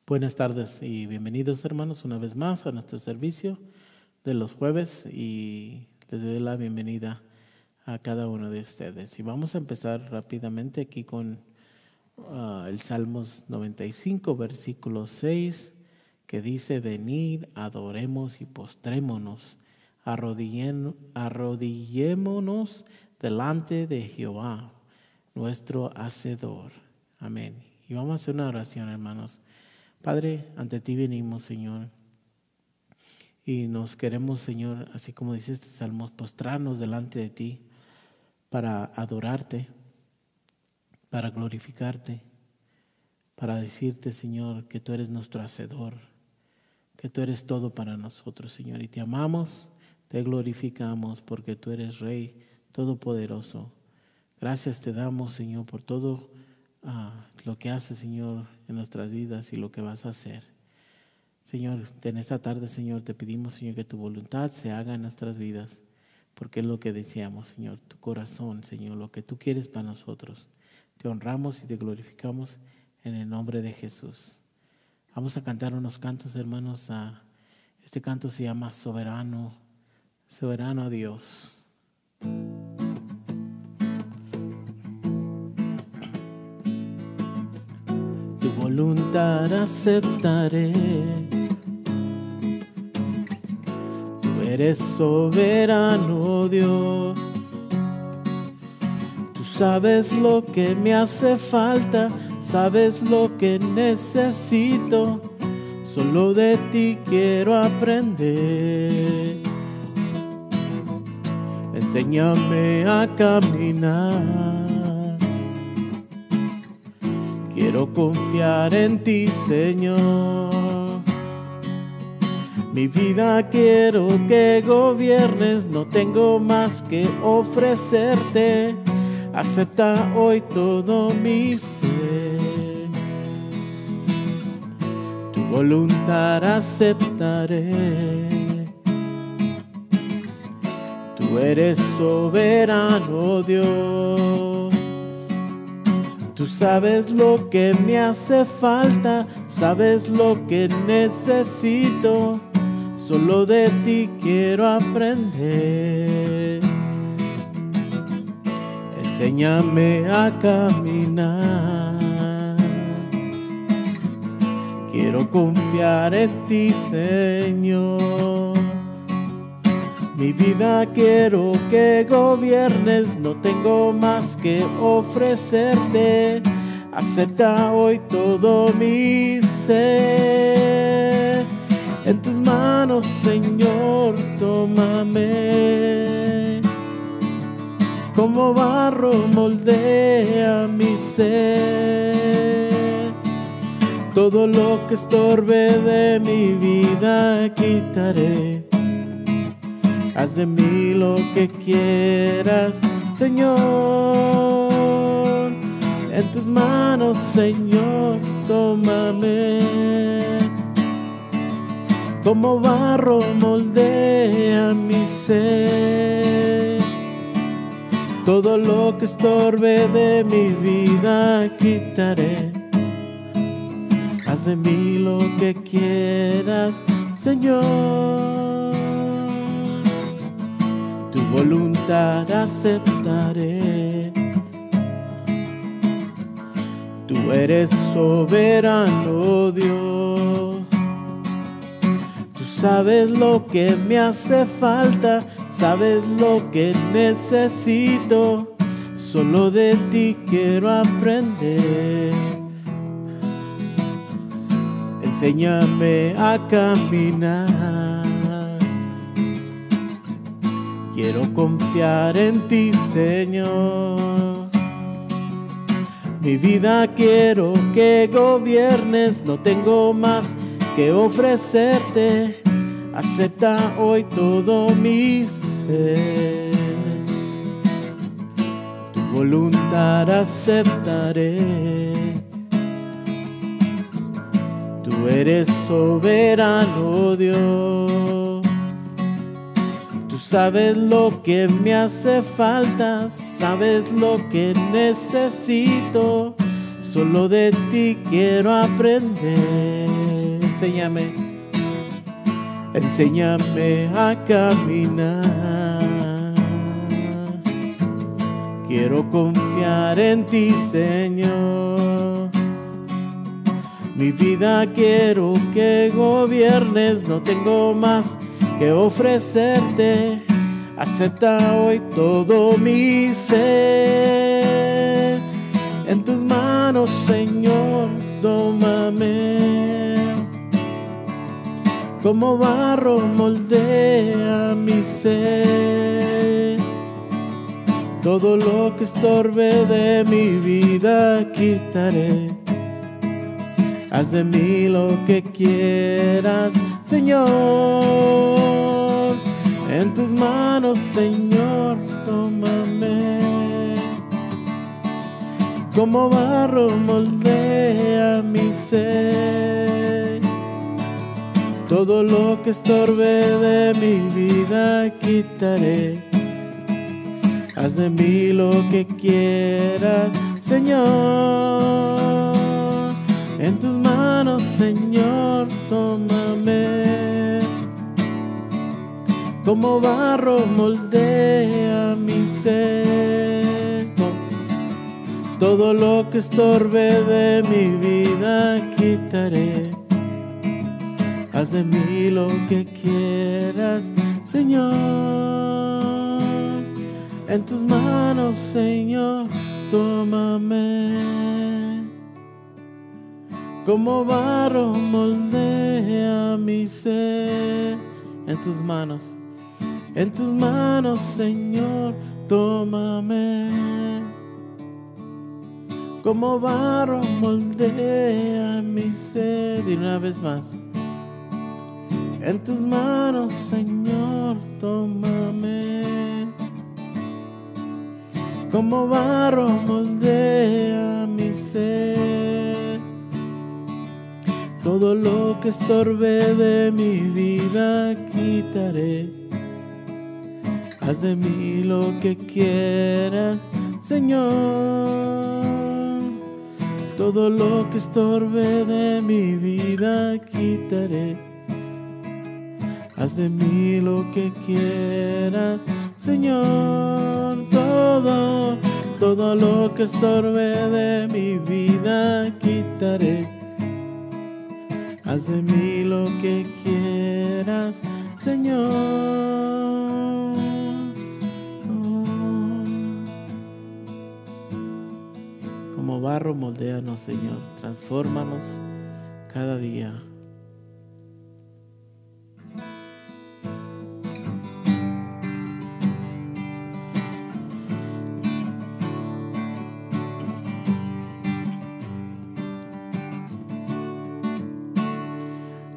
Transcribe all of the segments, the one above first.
Buenas tardes y bienvenidos, hermanos, una vez más a nuestro servicio de los jueves, y les doy la bienvenida a cada uno de ustedes. Y vamos a empezar rápidamente aquí con el Salmos 95, versículo 6, que dice: venid, adoremos y postrémonos, arrodillémonos delante de Jehová, nuestro Hacedor. Amén. Y vamos a hacer una oración, hermanos. Padre, ante ti venimos, Señor, y nos queremos, Señor, así como dice este salmo, postrarnos delante de ti para adorarte, para glorificarte, para decirte, Señor, que tú eres nuestro Hacedor, que tú eres todo para nosotros, Señor, y te amamos, te glorificamos porque tú eres Rey Todopoderoso. Gracias te damos, Señor, por todo lo que haces, Señor, en nuestras vidas y lo que vas a hacer. Señor, en esta tarde, Señor, te pedimos, Señor, que tu voluntad se haga en nuestras vidas, porque es lo que deseamos, Señor, tu corazón, Señor, lo que tú quieres para nosotros. Te honramos y te glorificamos en el nombre de Jesús. Vamos a cantar unos cantos, hermanos. Este canto se llama Soberano, Soberano a Dios. Tu voluntad aceptaré. Tú eres soberano, Dios. Tú sabes lo que me hace falta, sabes lo que necesito. Solo de ti quiero aprender. Enséñame a caminar. Quiero confiar en ti, Señor. Mi vida quiero que gobiernes, no tengo más que ofrecerte. Acepta hoy todo mi ser. Tu voluntad aceptaré. Tú eres soberano, Dios. Tú sabes lo que me hace falta, sabes lo que necesito. Solo de ti quiero aprender. Enséñame a caminar. Quiero confiar en ti, Señor. Mi vida quiero que gobiernes, no tengo más que ofrecerte. Acepta hoy todo mi ser. En tus manos, Señor, tómame. Como barro moldea mi ser. Todo lo que estorbe de mi vida quitaré. Haz de mí lo que quieras, Señor. En tus manos, Señor, tómame. Como barro moldea mi ser. Todo lo que estorbe de mi vida quitaré. Haz de mí lo que quieras, Señor. Tu voluntad aceptaré. Tú eres soberano, Dios. Tú sabes lo que me hace falta, sabes lo que necesito. Solo de ti quiero aprender. Enséñame a caminar. Quiero confiar en ti, Señor. Mi vida quiero que gobiernes, no tengo más que ofrecerte. Acepta hoy todo mi ser. Tu voluntad aceptaré. Tú eres soberano, Dios. Tú sabes lo que me hace falta, sabes lo que necesito. Solo de ti quiero aprender. enséñame a caminar. Quiero confiar en ti, Señor. Mi vida quiero que gobiernes, no tengo más que ofrecerte. Acepta hoy todo mi ser. En tus manos, Señor, tómame. Como barro moldea mi ser. Todo lo que estorbe de mi vida quitaré. Haz de mí lo que quieras, Señor. En tus manos, Señor, tómame. Como barro moldea mi ser. Todo lo que estorbe de mi vida quitaré. Haz de mí lo que quieras, Señor. En tus manos, Señor, tómame. Como barro moldea mi ser. Todo lo que estorbe de mi vida quitaré. Haz de mí lo que quieras, Señor. En tus manos, Señor, tómame. Como barro moldea mi ser. En tus manos, Señor, tómame. Como barro moldea mi ser. Y una vez más. En tus manos, Señor, tómame. Como barro moldea mi ser. Todo lo que estorbe de mi vida quitaré. Haz de mí lo que quieras, Señor. Todo lo que estorbe de mi vida quitaré. Haz de mí lo que quieras, Señor. Todo lo que estorbe de mi vida quitaré. Haz de mí lo que quieras, Señor. Como barro moldéanos, Señor. Transfórmanos cada día.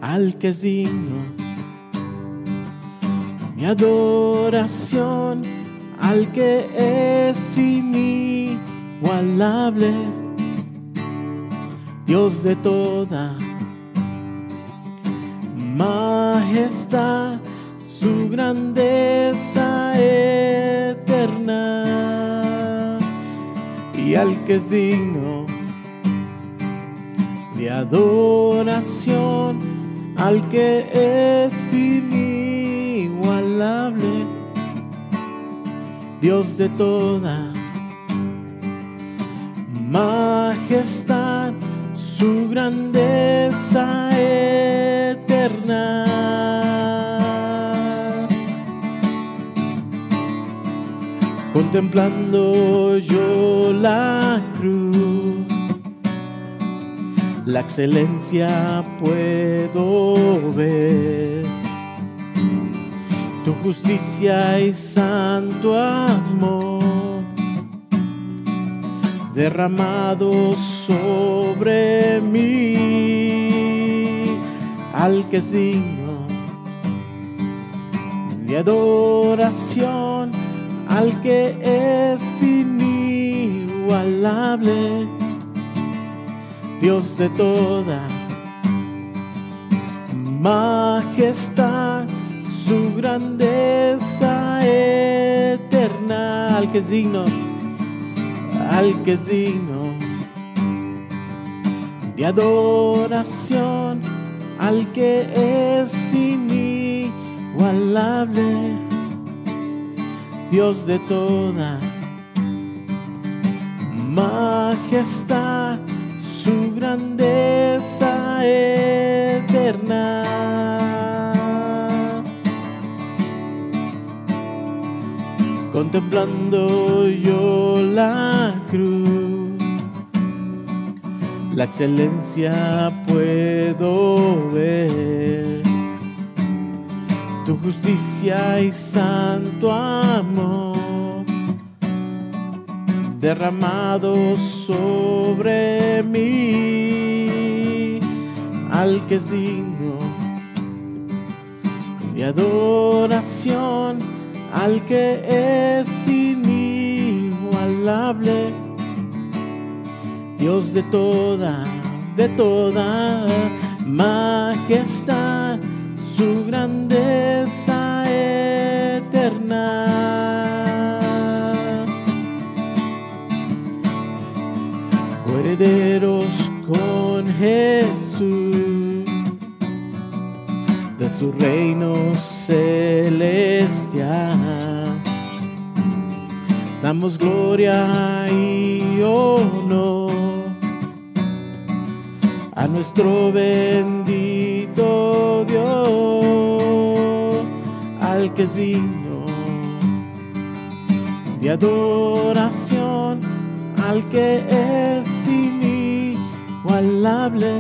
Al que es digno mi adoración, al que es inigualable, Dios de toda majestad, su grandeza eterna, y al que es digno de adoración, al que es inigualable, Dios de toda majestad, su grandeza eterna. Contemplando yo la cruz, la excelencia puedo ver, tu justicia y santo amor derramado sobre mí. Al que es digno de adoración, al que es inigualable, Dios de toda majestad, su grandeza eterna. Al que es digno de adoración, al que es inigualable, Dios de toda majestad, su grandeza eterna. Contemplando yo la cruz, la excelencia puedo ver, tu justicia y santo amor derramado sobre mí, al que es digno de adoración, al que es inigualable, Dios de toda majestad, su grandeza eterna. Herederos con Jesús de su reino celestial, damos gloria y honor a nuestro bendito Dios, al que es digno de adoración, al que es inigualable,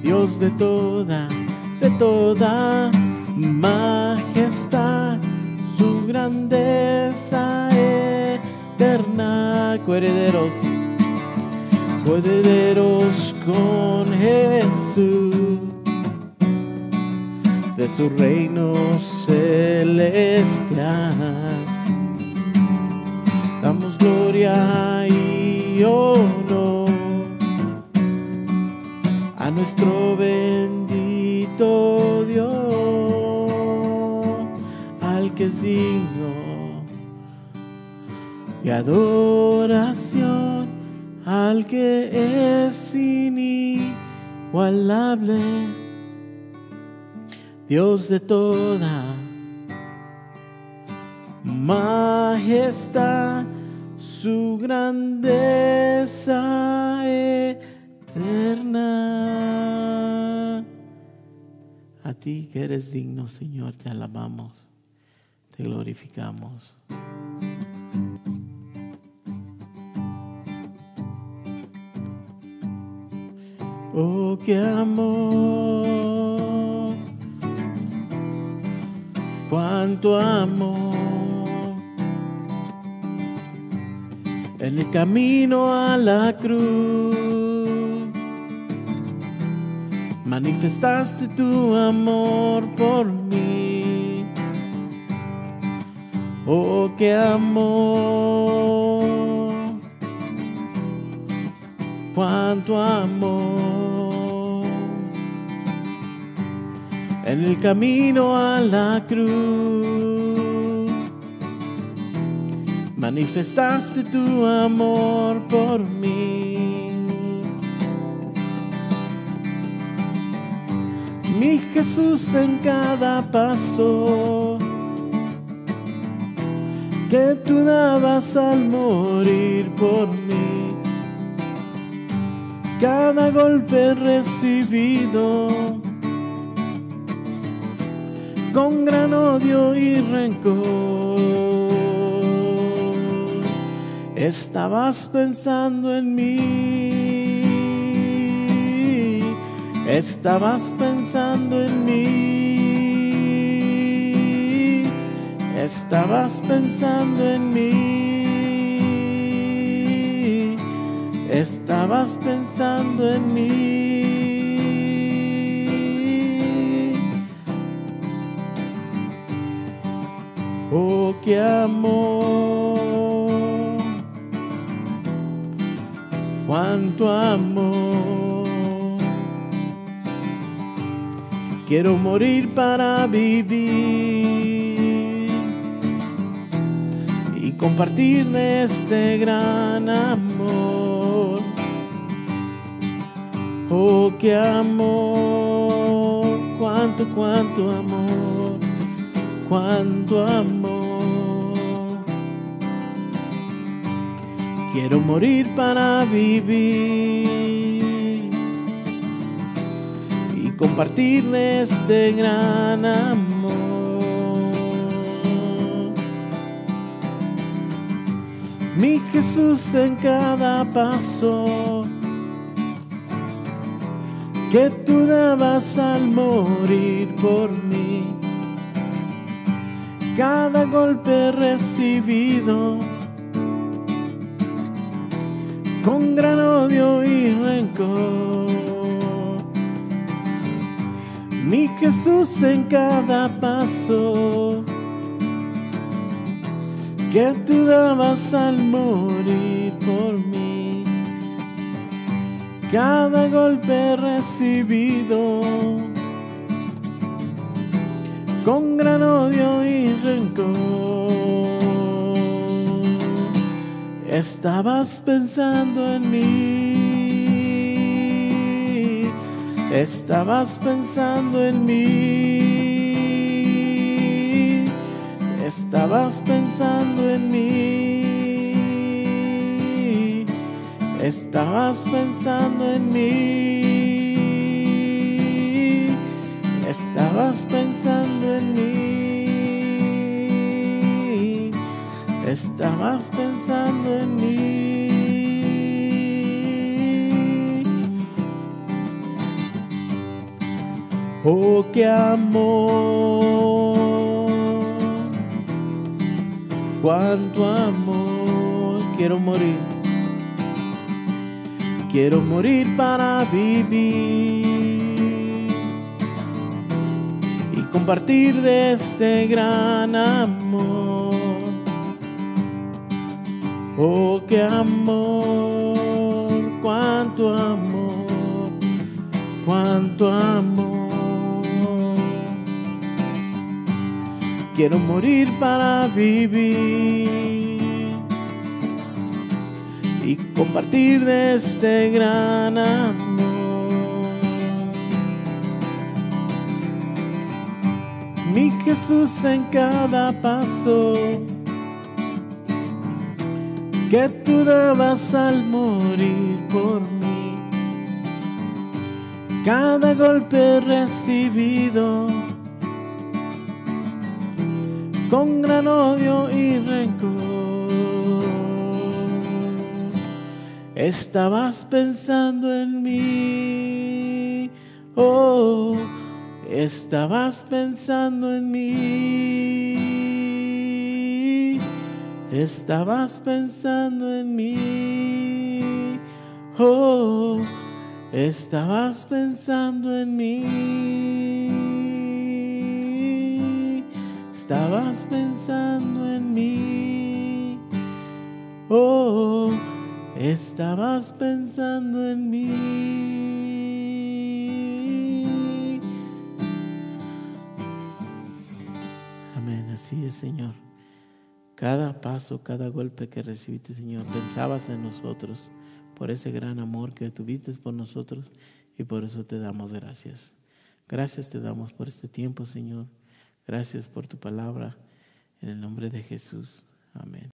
Dios de toda majestad, su grandeza eterna. Coherederos con Jesús de su reino celestial, damos gloria y honor a nuestro bendito Dios, al que es digno de adoración, al que es inigualable, Dios de toda majestad, su grandeza eterna. A ti que eres digno, Señor, te alabamos, te glorificamos. Oh, qué amor, cuánto amor. En el camino a la cruz manifestaste tu amor por mí. Oh, qué amor, cuánto amor. En el camino a la cruz manifestaste tu amor por mí. Mi Jesús, en cada paso que tú dabas al morir por mí, cada golpe recibido con gran odio y rencor, estabas pensando en mí, estabas pensando en mí, estabas pensando en mí, estabas pensando en mí. Oh, qué amor, cuánto amor. Quiero morir para vivir y compartir de este gran amor. Oh, qué amor, cuánto amor, cuánto amor. Quiero morir para vivir y compartir este gran amor. Mi Jesús, en cada paso que tú dabas al morir por mí, cada golpe recibido con gran odio y rencor. Mi Jesús, en cada paso que tú dabas al morir por mí, cada golpe recibido con gran odio y rencor. Estabas pensando en mí, estabas pensando en mí, estabas pensando en mí. Estabas pensando en mí, estabas pensando en mí, estabas pensando en mí. Oh, qué amor, cuánto amor. Quiero morir. Quiero morir para vivir y compartir de este gran amor. Oh, qué amor, cuánto amor, cuánto amor. Quiero morir para vivir y compartir de este gran amor. Mi Jesús, en cada paso que tú dabas al morir por mí, cada golpe recibido con gran odio y rencor. Estabas pensando en mí, oh, estabas pensando en mí, estabas pensando en mí, oh, estabas pensando en mí, estabas pensando en mí, oh, estabas pensando en mí. Amén, así es, Señor. Cada paso, cada golpe que recibiste, Señor, pensabas en nosotros por ese gran amor que tuviste por nosotros, y por eso te damos gracias. Gracias te damos por este tiempo, Señor. Gracias por tu palabra. En el nombre de Jesús. Amén.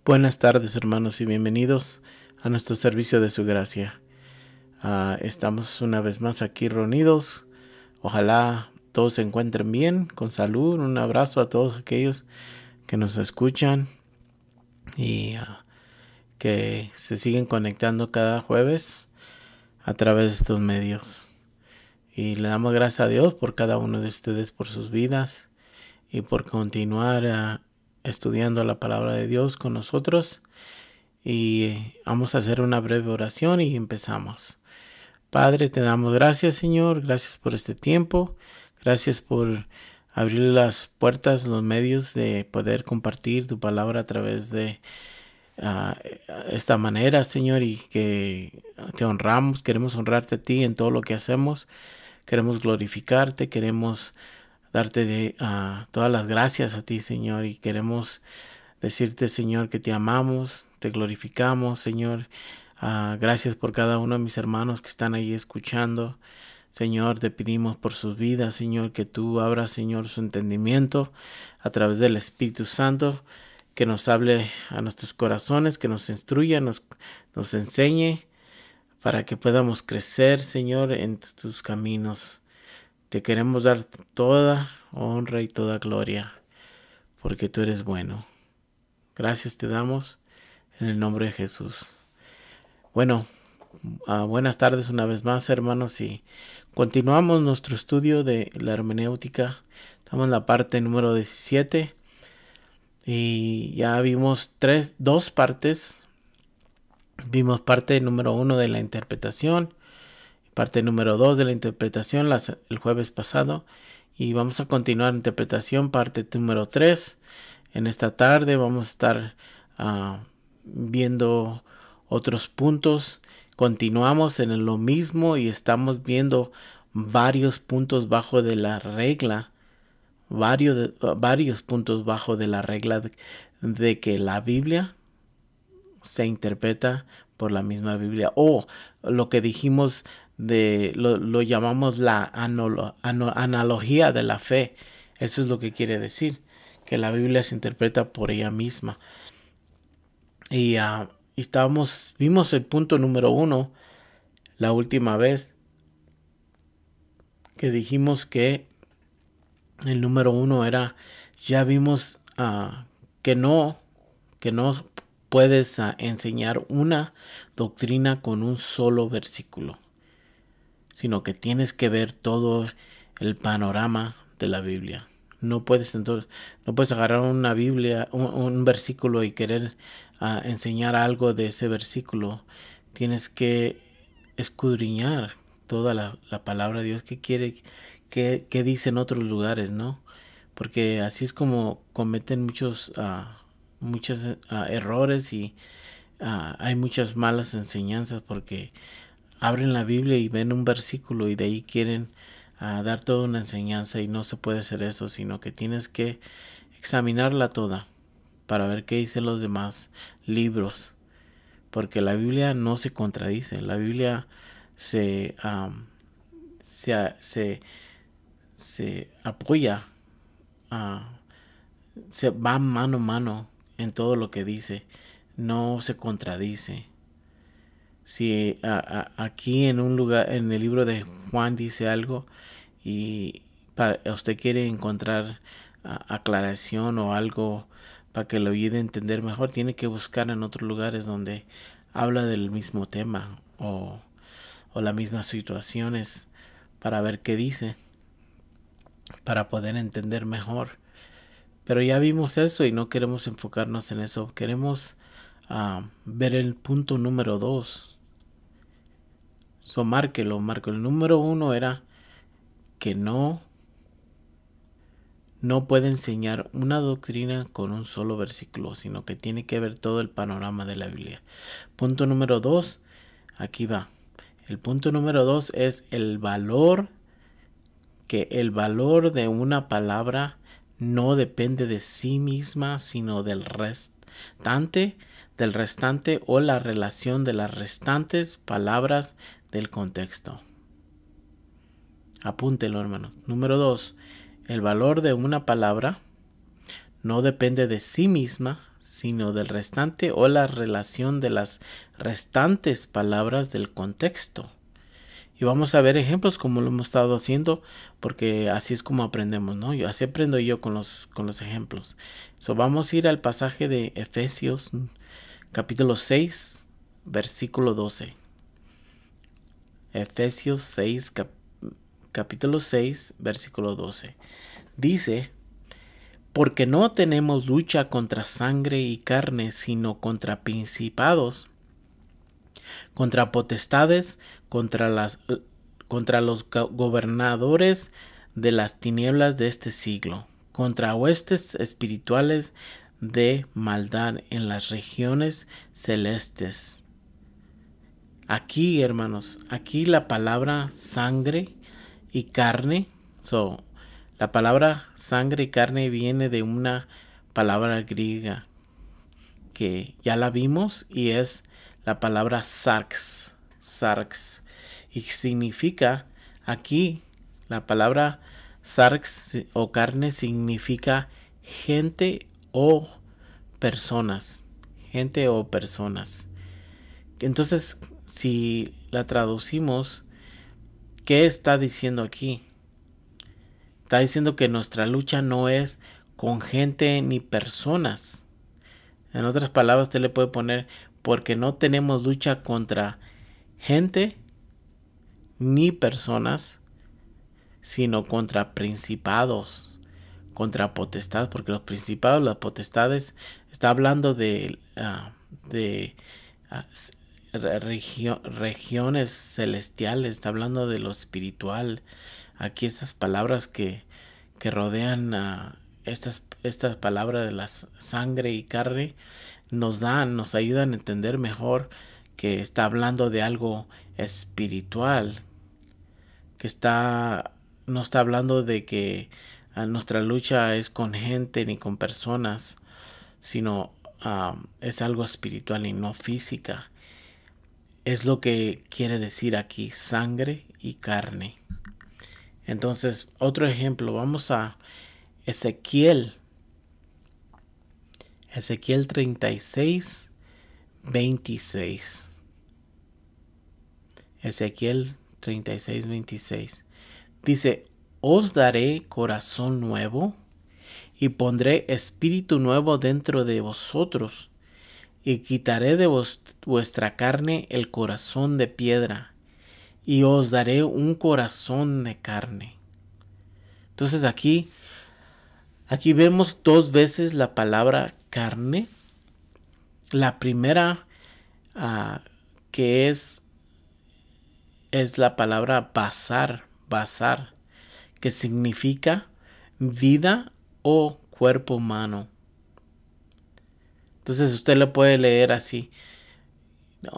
Buenas tardes, hermanos, y bienvenidos a nuestro servicio de su gracia. Estamos una vez más aquí reunidos. Ojalá todos se encuentren bien, con salud. Un abrazo a todos aquellos que nos escuchan y que se siguen conectando cada jueves a través de estos medios. Y le damos gracias a Dios por cada uno de ustedes, por sus vidas y por continuar estudiando la palabra de Dios con nosotros. Y vamos a hacer una breve oración y empezamos. Padre, te damos gracias, Señor. Gracias por este tiempo. Gracias por abrir las puertas, los medios de poder compartir tu palabra a través de ah, esta manera, Señor, y que te honramos. Queremos honrarte a ti en todo lo que hacemos. Queremos glorificarte. Queremos darte todas las gracias a ti, Señor, y queremos decirte, Señor, que te amamos, te glorificamos, Señor. Gracias por cada uno de mis hermanos que están ahí escuchando. Señor, te pedimos por sus vidas, Señor, que tú abras, Señor, su entendimiento a través del Espíritu Santo, que nos hable a nuestros corazones, que nos instruya, nos enseñe, para que podamos crecer, Señor, en tus caminos. Te queremos dar toda honra y toda gloria, porque tú eres bueno. Gracias te damos en el nombre de Jesús. Bueno, buenas tardes una vez más, hermanos, y continuamos nuestro estudio de la hermenéutica. Estamos en la parte número 17 y ya vimos dos partes. Vimos parte número 1 de la interpretación, parte número 2 de la interpretación el jueves pasado, y vamos a continuar interpretación, parte número 3. En esta tarde vamos a estar viendo otros puntos. Continuamos en lo mismo y estamos viendo varios puntos bajo de la regla, varios puntos bajo de la regla de que la Biblia se interpreta por la misma Biblia, o lo que dijimos lo llamamos la analogía de la fe. Eso es lo que quiere decir, que la Biblia se interpreta por ella misma. Y vimos el punto número 1 la última vez, que dijimos que el número 1 era, ya vimos que no puedes enseñar una doctrina con un solo versículo, sino que tienes que ver todo el panorama de la Biblia. No puedes agarrar una Biblia, un versículo y querer enseñar algo de ese versículo. Tienes que escudriñar toda la palabra de Dios, que dice en otros lugares, ¿no? Porque así es como cometen muchos errores y hay muchas malas enseñanzas, porque abren la Biblia y ven un versículo y de ahí quieren dar toda una enseñanza, y no se puede hacer eso, sino que tienes que examinarla toda para ver qué dicen los demás libros, porque la Biblia no se contradice. La Biblia se apoya, se va mano a mano en todo lo que dice, no se contradice. Si aquí en un lugar, en el libro de Juan dice algo y usted quiere encontrar aclaración o algo para que lo ayude a entender mejor, tiene que buscar en otros lugares donde habla del mismo tema o las mismas situaciones, para ver qué dice, para poder entender mejor. Pero ya vimos eso y no queremos enfocarnos en eso. Queremos ver el punto número 2. Márquelo. El número 1 era que no puede enseñar una doctrina con un solo versículo, sino que tiene que ver todo el panorama de la Biblia. Punto número 2, aquí va. El punto número 2 es el valor de una palabra no depende de sí misma, sino del restante o la relación de las restantes palabras del contexto. Apúntelo, hermanos. Número 2. El valor de una palabra no depende de sí misma, sino del restante o la relación de las restantes palabras del contexto. Y vamos a ver ejemplos como lo hemos estado haciendo, porque así es como aprendemos, ¿no? Así aprendo yo con los ejemplos. Vamos a ir al pasaje de Efesios capítulo 6, versículo 12. Efesios 6, capítulo 6, versículo 12. Dice: porque no tenemos lucha contra sangre y carne, sino contra principados, contra potestades, contra los gobernadores de las tinieblas de este siglo, contra huestes espirituales de maldad en las regiones celestes. Aquí, hermanos, aquí la palabra sangre y carne, la palabra sangre y carne viene de una palabra griega que ya la vimos y es la palabra sarx, y significa aquí la palabra sarx o carne significa gente o personas, Entonces, si la traducimos, ¿qué está diciendo aquí? Está diciendo que nuestra lucha no es con gente ni personas. En otras palabras, usted le puede poner, porque no tenemos lucha contra gente ni personas, sino contra principados, contra potestades, porque los principados, las potestades, está hablando de regiones celestiales, está hablando de lo espiritual. Aquí estas palabras que rodean estas palabras de la sangre y carne nos ayudan a entender mejor que está hablando de algo espiritual, que no está hablando de que nuestra lucha es con gente ni con personas, sino es algo espiritual y no física. Es lo que quiere decir aquí, sangre y carne. Entonces, otro ejemplo, vamos a Ezequiel 36, 26. Ezequiel 36, 26. Dice, os daré corazón nuevo y pondré espíritu nuevo dentro de vosotros y quitaré de vuestra carne el corazón de piedra y os daré un corazón de carne. Entonces aquí vemos dos veces la palabra carne. La primera que es la palabra basar, que significa vida o cuerpo humano. Entonces usted lo puede leer así.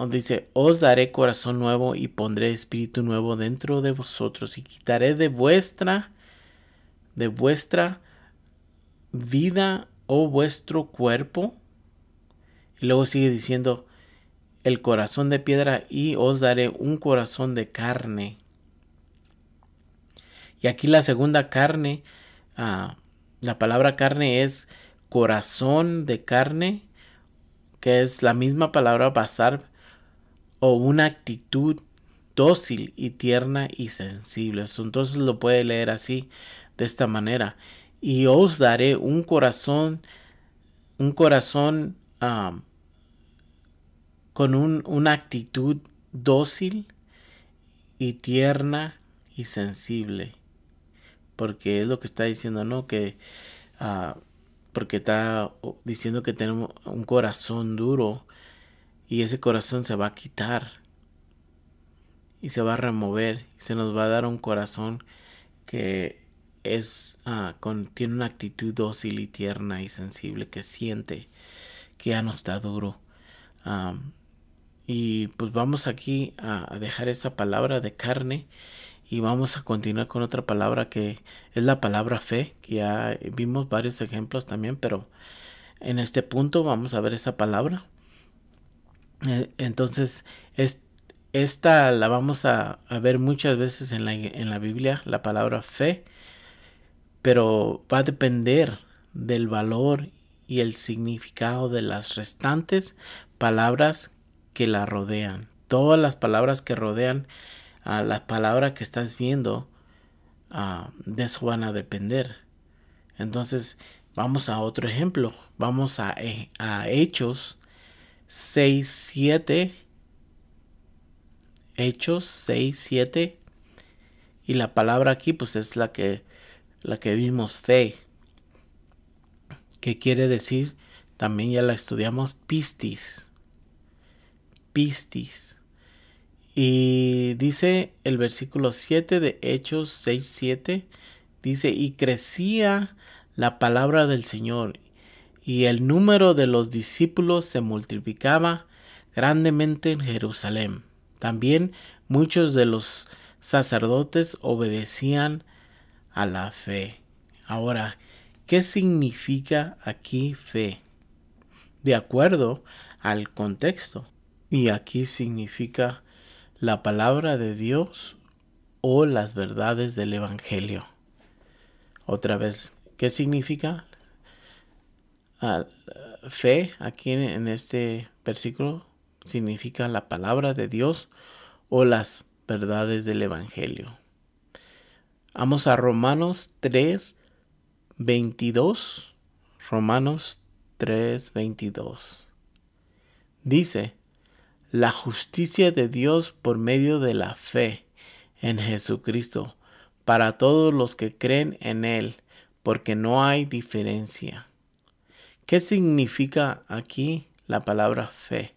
Dice, os daré corazón nuevo y pondré espíritu nuevo dentro de vosotros y quitaré de vuestra vida o vuestro cuerpo. Y luego sigue diciendo el corazón de piedra y os daré un corazón de carne. Y aquí la segunda carne, la palabra carne es corazón de carne, que es la misma palabra basar o una actitud dócil y tierna y sensible. Entonces lo puede leer así, de esta manera. Y os daré un corazón con una actitud dócil y tierna y sensible. Porque es lo que está diciendo, ¿no? Que porque está diciendo que tenemos un corazón duro y ese corazón se va a quitar y se va a remover y se nos va a dar un corazón que tiene una actitud dócil y tierna y sensible, que siente que ya no está duro. Y pues vamos aquí a dejar esa palabra de carne y vamos a continuar con otra palabra que es la palabra fe, que ya vimos varios ejemplos también, pero en este punto vamos a ver esa palabra. Entonces, esta la vamos a ver muchas veces en la Biblia, la palabra fe, pero va a depender del valor y el significado de las restantes palabras que la rodean. Todas las palabras que rodean a la palabra que estás viendo, de eso van a depender. Entonces, vamos a otro ejemplo. Vamos a Hechos 6, 7. Hechos 6, 7. Y la palabra aquí pues es la que vimos, fe. ¿Qué quiere decir? También ya la estudiamos, pistis. Y dice el versículo 7 de Hechos 6:7, dice, y crecía la palabra del Señor, y el número de los discípulos se multiplicaba grandemente en Jerusalén. También muchos de los sacerdotes obedecían a la fe. Ahora, ¿qué significa aquí fe? De acuerdo al contexto. Y aquí significa la palabra de Dios o las verdades del Evangelio. Otra vez, ¿qué significa fe? Aquí en este versículo significa la palabra de Dios o las verdades del Evangelio. Vamos a Romanos 3:22. Romanos 3:22. Dice, la justicia de Dios por medio de la fe en Jesucristo para todos los que creen en Él, porque no hay diferencia. ¿Qué significa aquí la palabra fe?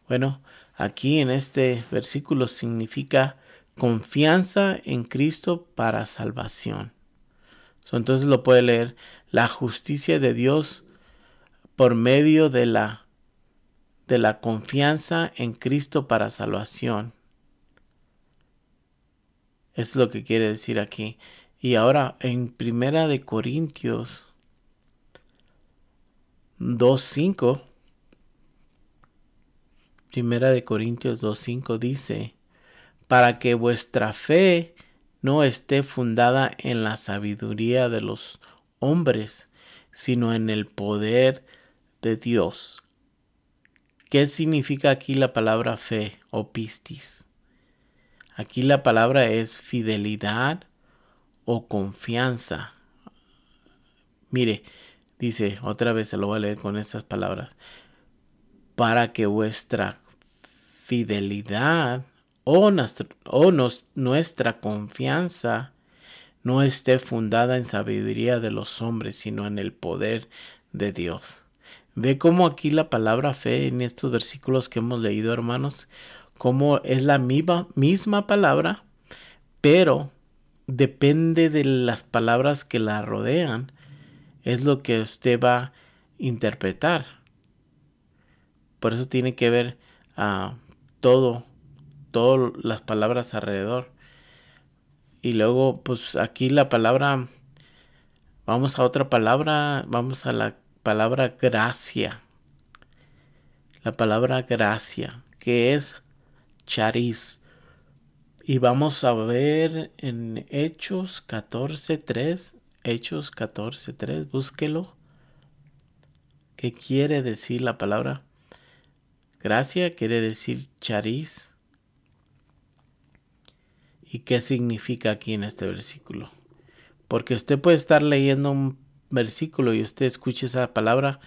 Bueno, aquí en este versículo significa confianza en Cristo para salvación. Entonces lo puede leer, la justicia de Dios por medio de la confianza en Cristo para salvación. Es lo que quiere decir aquí. Y ahora en Primera de Corintios 2:5, Primera de Corintios 2:5 dice, para que vuestra fe no esté fundada en la sabiduría de los hombres, sino en el poder de Dios. ¿Qué significa aquí la palabra fe o pistis? Aquí la palabra es fidelidad o confianza. Mire, dice, otra vez se lo voy a leer con estas palabras. Para que vuestra fidelidad o nuestra confianza no esté fundada en sabiduría de los hombres, sino en el poder de Dios. Ve cómo aquí la palabra fe en estos versículos que hemos leído, hermanos, cómo es la misma palabra, pero depende de las palabras que la rodean, es lo que usted va a interpretar. Por eso tiene que ver todas las palabras alrededor. Y luego, pues aquí la palabra, vamos a otra palabra, vamos a la palabra gracia. La palabra gracia, que es charis. Y vamos a ver en Hechos 14:3. Hechos 14:3, búsquelo. ¿Qué quiere decir la palabra gracia? Quiere decir charis. ¿Y qué significa aquí en este versículo? Porque usted puede estar leyendo un versículo y usted escucha esa palabra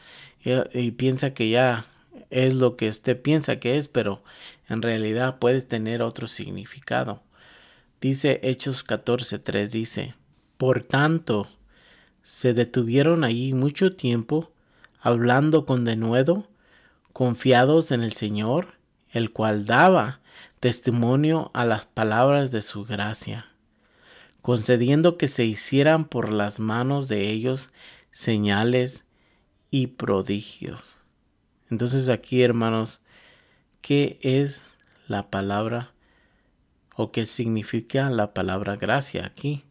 y piensa que ya es lo que usted piensa que es, pero en realidad puede tener otro significado. Dice Hechos 14:3, dice, por tanto, se detuvieron allí mucho tiempo, hablando con denuedo, confiados en el Señor, el cual daba testimonio a las palabras de su gracia, concediendo que se hicieran por las manos de ellos señales y prodigios. Entonces aquí, hermanos, ¿qué es la palabra o qué significa la palabra gracia aquí?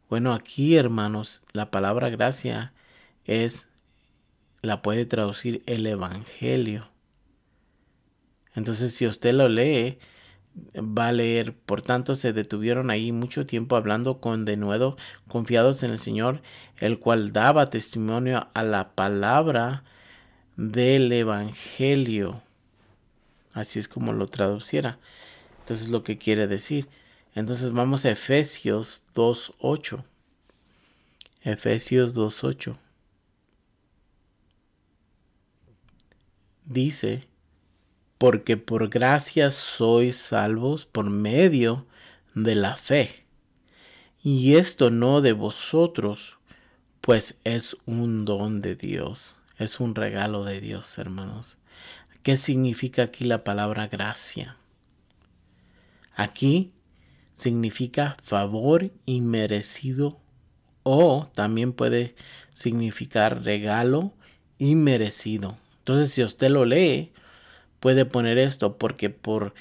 Bueno, aquí, hermanos, la palabra gracia la puede traducir el evangelio. Entonces, si usted lo lee, va a leer, por tanto se detuvieron ahí mucho tiempo hablando con denuedo, confiados en el Señor, el cual daba testimonio a la palabra del evangelio. Así es como lo traduciera. Entonces, lo que quiere decir. Entonces, vamos a Efesios 2:8. Efesios 2:8. Dice, porque por gracia sois salvos por medio de la fe. Y esto no de vosotros, pues es un don de Dios. Es un regalo de Dios, hermanos. ¿Qué significa aquí la palabra gracia? Aquí significa favor inmerecido o también puede significar regalo inmerecido. Entonces, si usted lo lee, puede poner esto porque por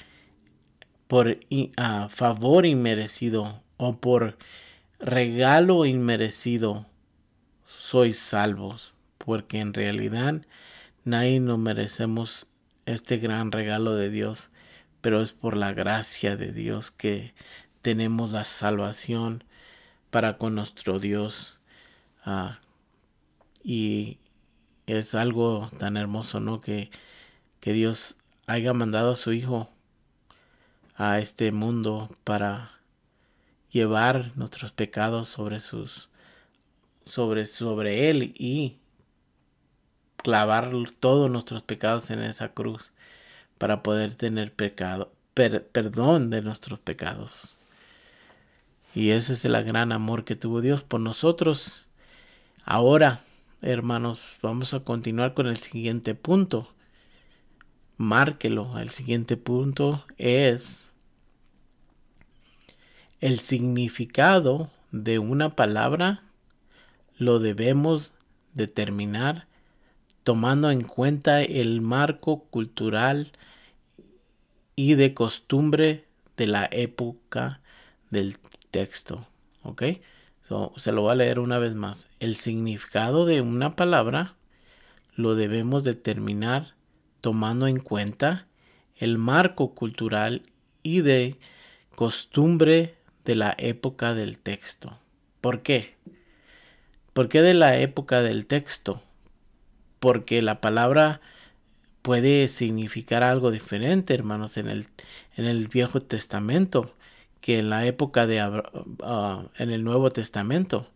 favor inmerecido o por regalo inmerecido sois salvos, porque en realidad nadie nos merecemos este gran regalo de Dios, pero es por la gracia de Dios que tenemos la salvación para con nuestro Dios. Y es algo tan hermoso, ¿no? Que Dios haya mandado a su Hijo a este mundo para llevar nuestros pecados sobre él y clavar todos nuestros pecados en esa cruz para poder tener perdón de nuestros pecados. Y ese es el gran amor que tuvo Dios por nosotros. Ahora, hermanos, vamos a continuar con el siguiente punto. Márquelo. El siguiente punto es el significado de una palabra. Lo debemos determinar tomando en cuenta el marco cultural y de costumbre de la época del texto. ¿Ok? Se lo voy a leer una vez más. El significado de una palabra lo debemos determinar tomando en cuenta el marco cultural y de costumbre de la época del texto. ¿Por qué? ¿Por qué de la época del texto? Porque la palabra puede significar algo diferente, hermanos, en el Viejo Testamento que en la época en el Nuevo Testamento.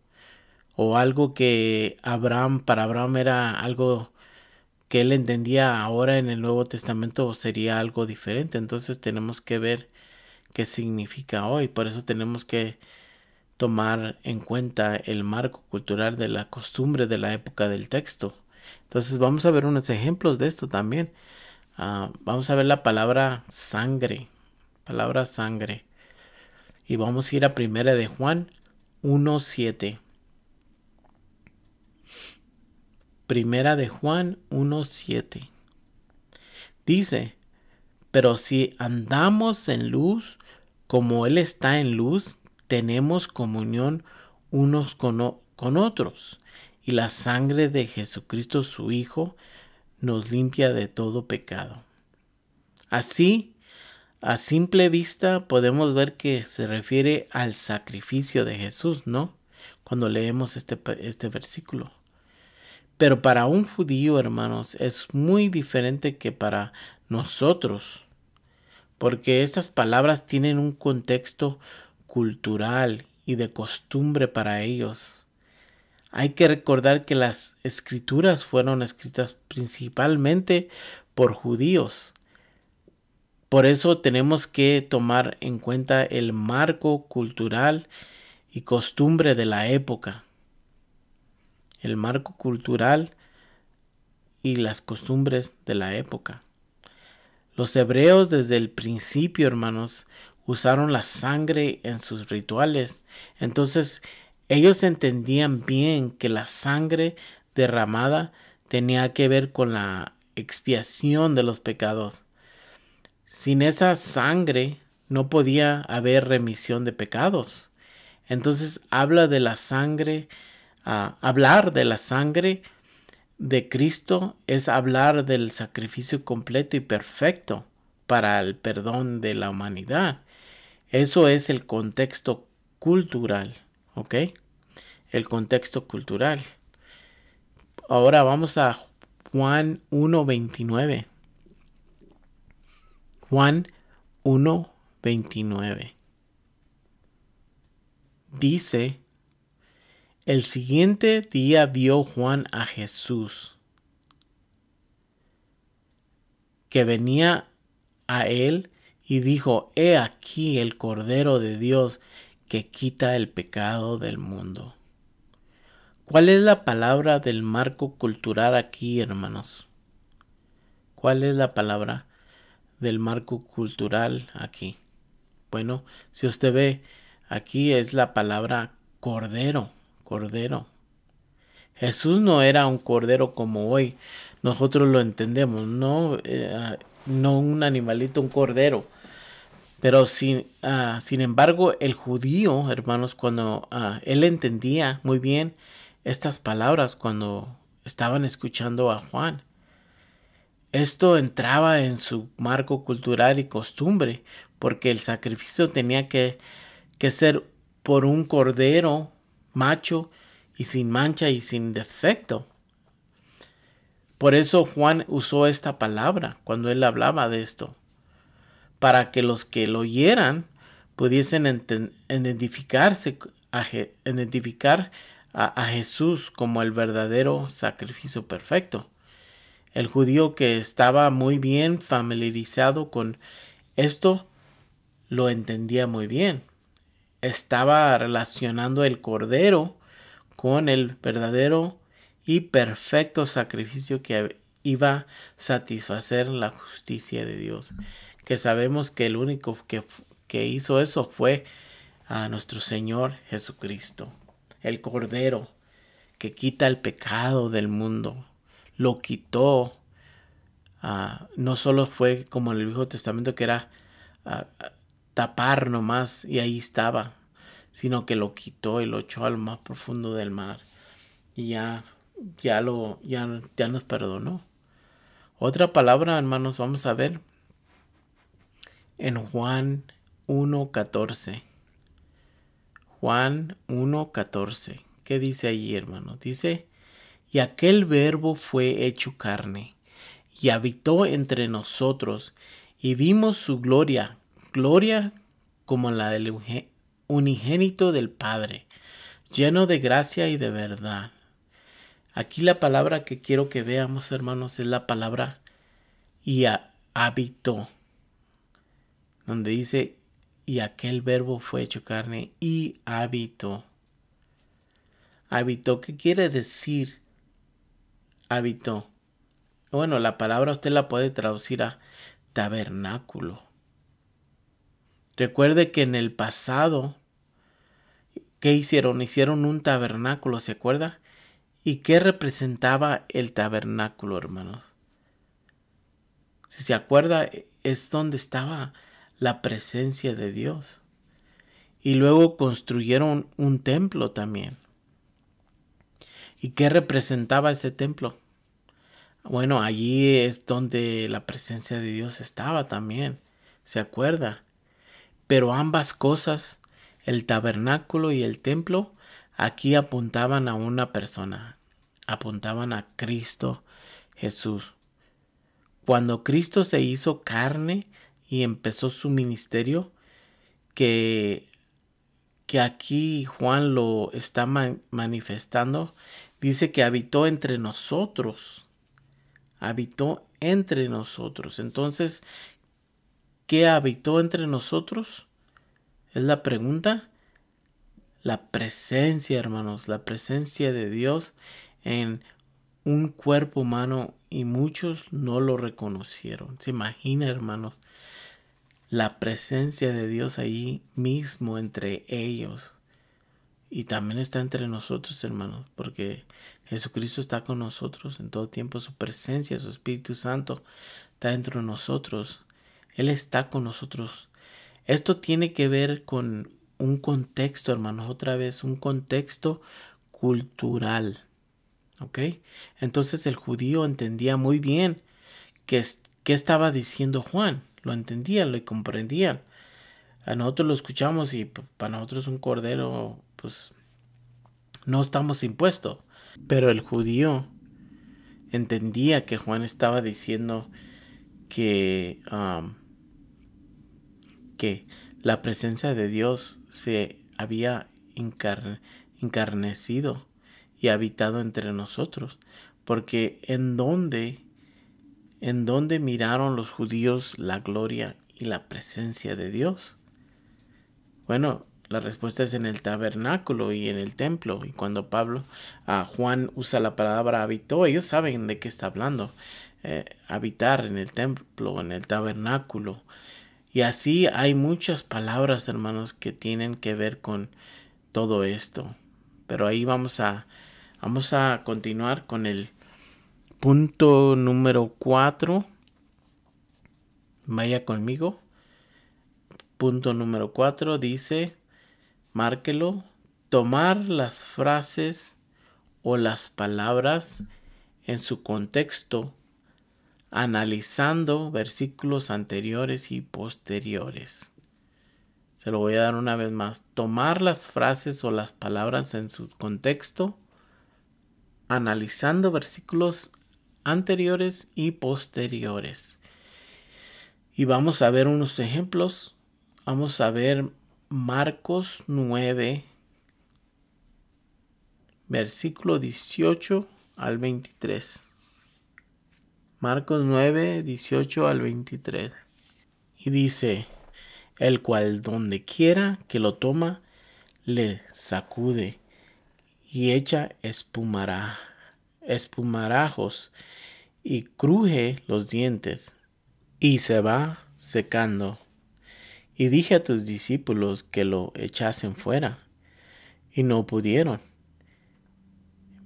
O algo que para Abraham era algo que él entendía ahora en el Nuevo Testamento sería algo diferente. Entonces tenemos que ver qué significa hoy. Por eso tenemos que tomar en cuenta el marco cultural de la costumbre de la época del texto. Entonces vamos a ver unos ejemplos de esto también. Vamos a ver la palabra sangre. Y vamos a ir a 1 de Juan 1:7. 1 de Juan 1:7. Dice, pero si andamos en luz, como Él está en luz, tenemos comunión unos con otros. Y la sangre de Jesucristo, su Hijo, nos limpia de todo pecado. Así, a simple vista podemos ver que se refiere al sacrificio de Jesús, ¿no? Cuando leemos este versículo. Pero para un judío, hermanos, es muy diferente que para nosotros, porque estas palabras tienen un contexto cultural y de costumbre para ellos. Hay que recordar que las escrituras fueron escritas principalmente por judíos. Por eso tenemos que tomar en cuenta el marco cultural y costumbre de la época. El marco cultural y las costumbres de la época. Los hebreos desde el principio, hermanos, usaron la sangre en sus rituales. Entonces, ellos entendían bien que la sangre derramada tenía que ver con la expiación de los pecados. Sin esa sangre no podía haber remisión de pecados. Entonces, hablar de la sangre de Cristo es hablar del sacrificio completo y perfecto para el perdón de la humanidad. Eso es el contexto cultural, ¿ok? El contexto cultural. Ahora vamos a Juan 1:29. Juan 1:29. Dice, el siguiente día vio Juan a Jesús, que venía a él y dijo, he aquí el Cordero de Dios que quita el pecado del mundo. ¿Cuál es la palabra del marco cultural aquí, hermanos? ¿Cuál es la palabra del marco cultural aquí? Bueno, si usted ve, aquí es la palabra cordero, cordero. Jesús no era un cordero como hoy nosotros lo entendemos, no, no un animalito, un cordero. Pero sin embargo, el judío, hermanos, cuando él entendía muy bien estas palabras cuando estaban escuchando a Juan, esto entraba en su marco cultural y costumbre, porque el sacrificio tenía que ser por un cordero macho y sin mancha y sin defecto. Por eso Juan usó esta palabra cuando él hablaba de esto, para que los que lo oyeran pudiesen identificar a Jesús como el verdadero sacrificio perfecto. El judío que estaba muy bien familiarizado con esto lo entendía muy bien. Estaba relacionando el cordero con el verdadero y perfecto sacrificio que iba a satisfacer la justicia de Dios. Que sabemos que el único que hizo eso fue a nuestro Señor Jesucristo, el cordero que quita el pecado del mundo. Lo quitó. No solo fue como en el Viejo Testamento que era tapar nomás y ahí estaba, sino que lo quitó y lo echó al más profundo del mar y ya nos perdonó. Otra palabra, hermanos, vamos a ver en Juan 1:14. Juan 1:14. ¿Qué dice allí, hermanos? Dice: y aquel verbo fue hecho carne y habitó entre nosotros, y vimos su gloria, gloria como la del unigénito del Padre, lleno de gracia y de verdad. Aquí la palabra que quiero que veamos, hermanos, es la palabra y habitó, donde dice: y aquel verbo fue hecho carne y habitó. Habitó, ¿qué quiere decir habitó? Bueno, la palabra usted la puede traducir a tabernáculo. Recuerde que en el pasado, ¿qué hicieron? Hicieron un tabernáculo, ¿se acuerda? ¿Y qué representaba el tabernáculo, hermanos? Si se acuerda, es donde estaba la presencia de Dios. Y luego construyeron un templo también. ¿Y qué representaba ese templo? Bueno, allí es donde la presencia de Dios estaba también, ¿se acuerda? Pero ambas cosas, el tabernáculo y el templo, aquí apuntaban a una persona, apuntaban a Cristo Jesús. Cuando Cristo se hizo carne y empezó su ministerio, que aquí Juan lo está manifestando, dice que habitó entre nosotros. Habitó entre nosotros. Entonces, ¿qué habitó entre nosotros? Es la pregunta. La presencia, hermanos, la presencia de Dios en un cuerpo humano, y muchos no lo reconocieron. ¿Se imagina, hermanos? La presencia de Dios ahí mismo entre ellos. Y también está entre nosotros, hermanos, porque Jesucristo está con nosotros en todo tiempo. Su presencia, su Espíritu Santo está dentro de nosotros. Él está con nosotros. Esto tiene que ver con un contexto, hermanos, otra vez, un contexto cultural. ¿Ok? Entonces el judío entendía muy bien qué estaba diciendo Juan. Lo entendían, lo comprendían. A nosotros lo escuchamos y para nosotros un cordero, pues no estamos impuestos. Pero el judío entendía que Juan estaba diciendo que la presencia de Dios se había encarnecido y habitado entre nosotros. Porque en dónde miraron los judíos la gloria y la presencia de Dios? Bueno, la respuesta es en el tabernáculo y en el templo. Y cuando Juan usa la palabra habitó, ellos saben de qué está hablando. Habitar en el templo, en el tabernáculo. Y así hay muchas palabras, hermanos, que tienen que ver con todo esto. Pero ahí vamos a continuar con el punto número 4. Vaya conmigo. Punto número 4 dice, márquelo, tomar las frases o las palabras en su contexto, analizando versículos anteriores y posteriores. Se lo voy a dar una vez más. Tomar las frases o las palabras en su contexto, analizando versículos anteriores y posteriores. Y vamos a ver unos ejemplos. Vamos a ver Marcos 9, versículo 18 al 23. Marcos 9, 18 al 23. Y dice, el cual donde quiera que lo toma, le sacude y echa espumarajos y cruje los dientes y se va secando. Y dije a tus discípulos que lo echasen fuera, y no pudieron.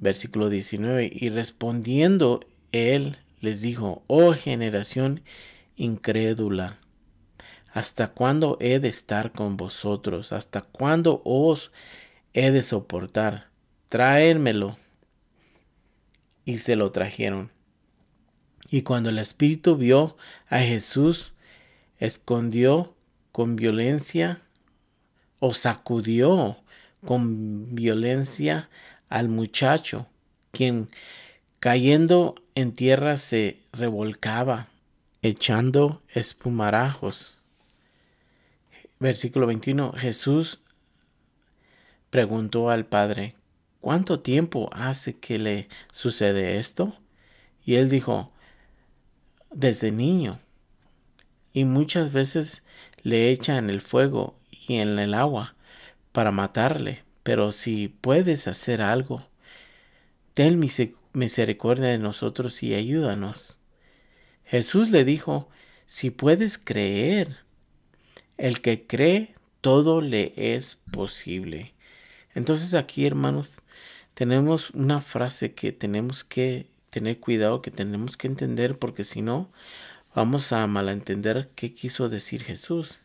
Versículo 19. Y respondiendo él les dijo, oh generación incrédula, ¿hasta cuándo he de estar con vosotros? ¿Hasta cuándo os he de soportar? Traérmelo. Y se lo trajeron. Y cuando el espíritu vio a Jesús, escondió con violencia o sacudió con violencia al muchacho, quien cayendo en tierra se revolcaba, echando espumarajos. Versículo 21. Jesús preguntó al padre, ¿cuánto tiempo hace que le sucede esto? Y él dijo, desde niño. Y muchas veces le echa en el fuego y en el agua para matarle. Pero si puedes hacer algo, ten misericordia de nosotros y ayúdanos. Jesús le dijo, si puedes creer, el que cree, todo le es posible. Entonces aquí, hermanos, tenemos una frase que tenemos que tener cuidado, que tenemos que entender, porque si no, vamos a malentender qué quiso decir Jesús.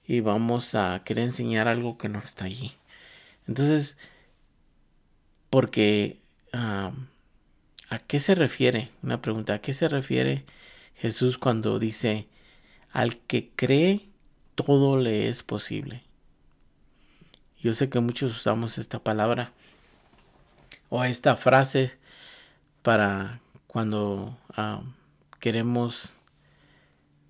Y vamos a querer enseñar algo que no está allí. Entonces, porque ¿a qué se refiere? Una pregunta, ¿a qué se refiere Jesús cuando dice, al que cree, todo le es posible? Yo sé que muchos usamos esta palabra o esta frase para cuando queremos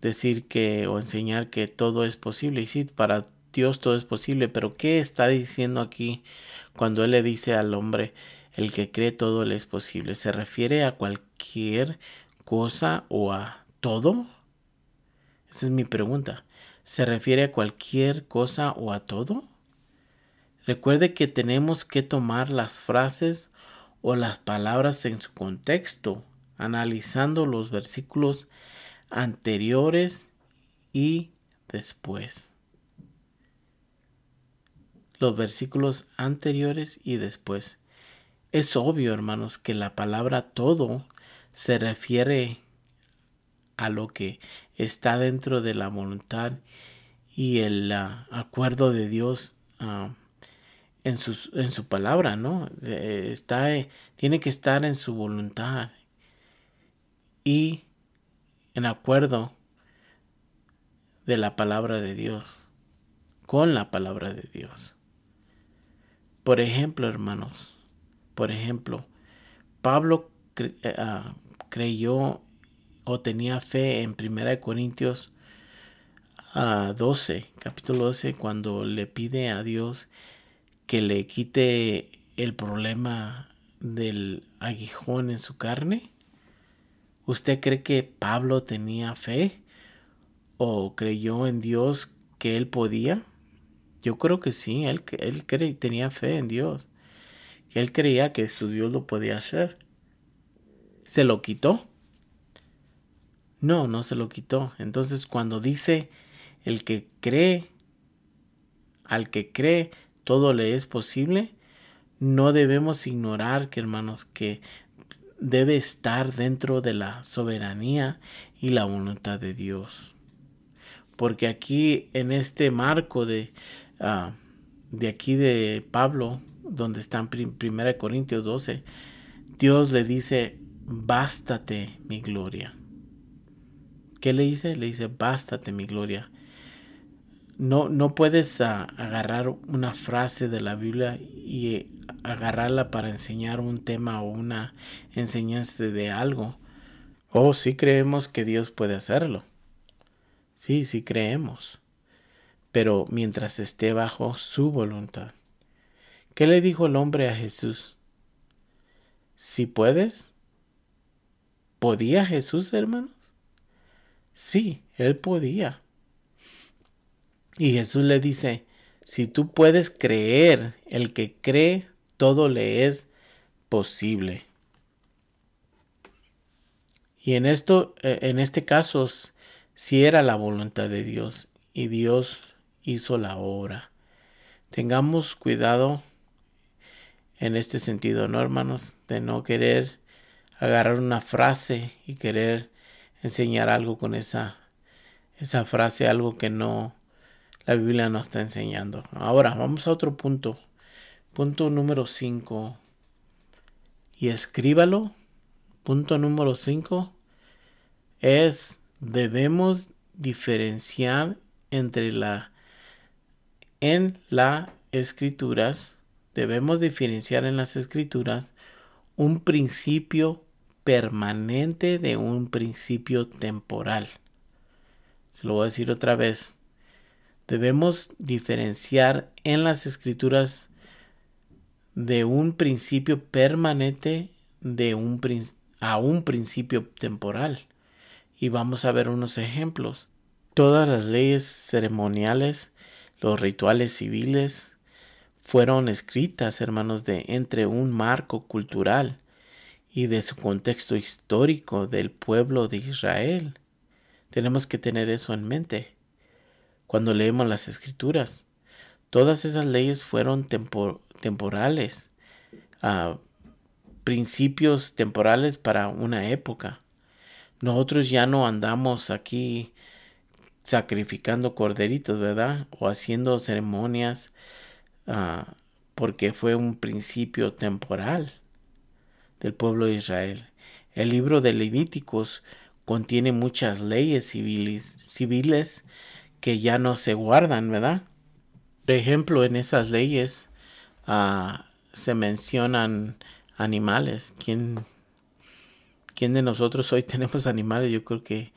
decir que o enseñar que todo es posible. Y sí, para Dios todo es posible, pero ¿qué está diciendo aquí cuando Él le dice al hombre, el que cree todo le es posible? ¿Se refiere a cualquier cosa o a todo? Esa es mi pregunta. ¿Se refiere a cualquier cosa o a todo? Recuerde que tenemos que tomar las frases o las palabras en su contexto, analizando los versículos anteriores y después. Los versículos anteriores y después. Es obvio, hermanos, que la palabra todo se refiere a lo que está dentro de la voluntad y el acuerdo de Dios en su palabra, ¿no? Tiene que estar en su voluntad y en acuerdo de la palabra de Dios, con la palabra de Dios. Por ejemplo, hermanos, Pablo creyó o tenía fe en 1 Corintios 12, capítulo 12, cuando le pide a Dios que le quite el problema del aguijón en su carne. ¿Usted cree que Pablo tenía fe o creyó en Dios que él podía? Yo creo que sí, él tenía fe en Dios. Él creía que su Dios lo podía hacer. ¿Se lo quitó? No, no se lo quitó. Entonces cuando dice el que cree, al que cree, todo le es posible. No debemos ignorar que, hermanos, que debe estar dentro de la soberanía y la voluntad de Dios. Porque aquí en este marco de aquí de Pablo, donde está en 1 Corintios 12, Dios le dice, bástate mi gloria. ¿Qué le dice? Le dice, bástate mi gloria. No puedes agarrar una frase de la Biblia y agarrarla para enseñar un tema o una enseñanza de algo. Oh, sí creemos que Dios puede hacerlo. Sí creemos. Pero mientras esté bajo su voluntad. ¿Qué le dijo el hombre a Jesús? ¿Si puedes? ¿Podía Jesús, hermanos? Sí, él podía. Y Jesús le dice, si tú puedes creer, el que cree, todo le es posible. Y en este caso, sí era la voluntad de Dios y Dios hizo la obra. Tengamos cuidado en este sentido, ¿no, hermanos? De no querer agarrar una frase y querer enseñar algo con esa frase, algo que no, la Biblia no está enseñando. Ahora, vamos a otro punto. Punto número 5. Y escríbalo. Punto número 5 es, debemos diferenciar entre en las escrituras, debemos diferenciar en las escrituras un principio permanente de un principio temporal. Se lo voy a decir otra vez. Debemos diferenciar en las escrituras de un principio permanente a un principio temporal. Y vamos a ver unos ejemplos. Todas las leyes ceremoniales, los rituales civiles, fueron escritas, hermanos, entre un marco cultural y de su contexto histórico del pueblo de Israel. Tenemos que tener eso en mente cuando leemos las escrituras. Todas esas leyes fueron temporales, principios temporales para una época. Nosotros ya no andamos aquí sacrificando corderitos, ¿verdad? O haciendo ceremonias porque fue un principio temporal del pueblo de Israel. El libro de Levíticos contiene muchas leyes civiles que ya no se guardan, ¿verdad? Por ejemplo, en esas leyes se mencionan animales. ¿Quién de nosotros hoy tenemos animales? Yo creo que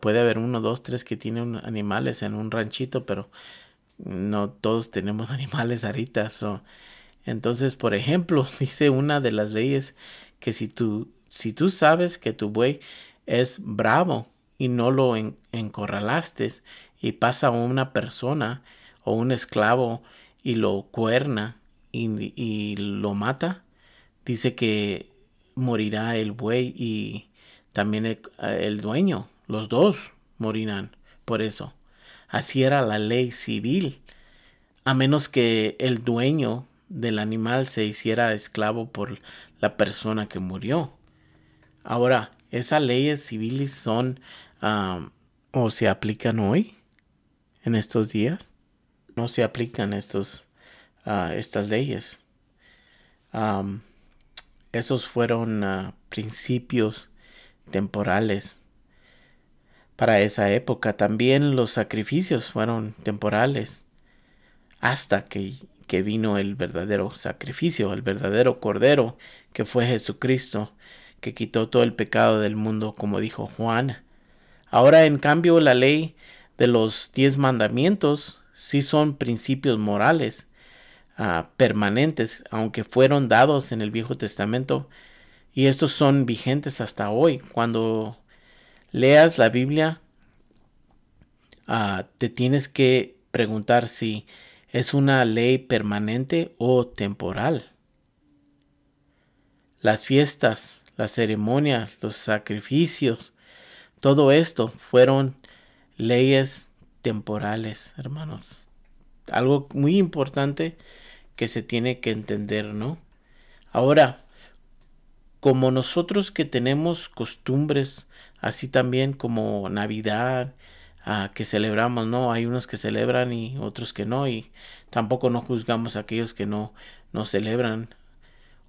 puede haber 1, 2, 3 que tienen animales en un ranchito, pero no todos tenemos animales ahorita. Entonces, por ejemplo, dice una de las leyes que si tú sabes que tu buey es bravo y no lo encorralaste y pasa una persona o un esclavo y lo cuerna y lo mata, dice que morirá el buey y también el dueño. Los dos morirán por eso. Así era la ley civil, a menos que el dueño del animal se hiciera esclavo por la persona que murió. Ahora, esas leyes civiles son o se aplican hoy, en estos días. No se aplican estas leyes. Esos fueron principios temporales para esa época. También los sacrificios fueron temporales hasta que vino el verdadero sacrificio, el verdadero cordero, que fue Jesucristo, que quitó todo el pecado del mundo, como dijo Juan. Ahora, en cambio, la ley de los 10 mandamientos sí son principios morales permanentes, aunque fueron dados en el Viejo Testamento, y estos son vigentes hasta hoy. Cuando leas la Biblia, te tienes que preguntar si es una ley permanente o temporal. Las fiestas, las ceremonias, los sacrificios, todo esto fueron leyes temporales, hermanos. Algo muy importante que se tiene que entender, ¿no? Ahora, como nosotros que tenemos costumbres, así también como Navidad, que celebramos, ¿no? Hay unos que celebran y otros que no, y tampoco no juzgamos a aquellos que no celebran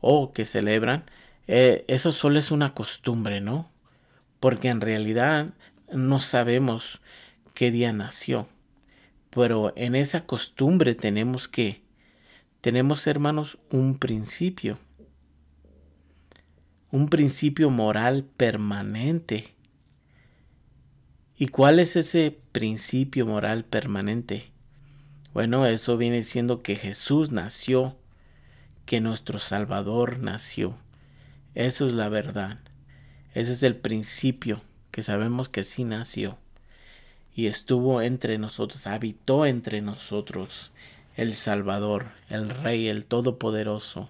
o que celebran. Eso solo es una costumbre, ¿no? Porque en realidad no sabemos qué día nació. Pero en esa costumbre tenemos, hermanos, un principio moral permanente. ¿Y cuál es ese principio moral permanente? Bueno, eso viene siendo que Jesús nació, que nuestro Salvador nació. Eso es la verdad. Ese es el principio que sabemos que sí nació. Y estuvo entre nosotros, habitó entre nosotros el Salvador, el Rey, el Todopoderoso.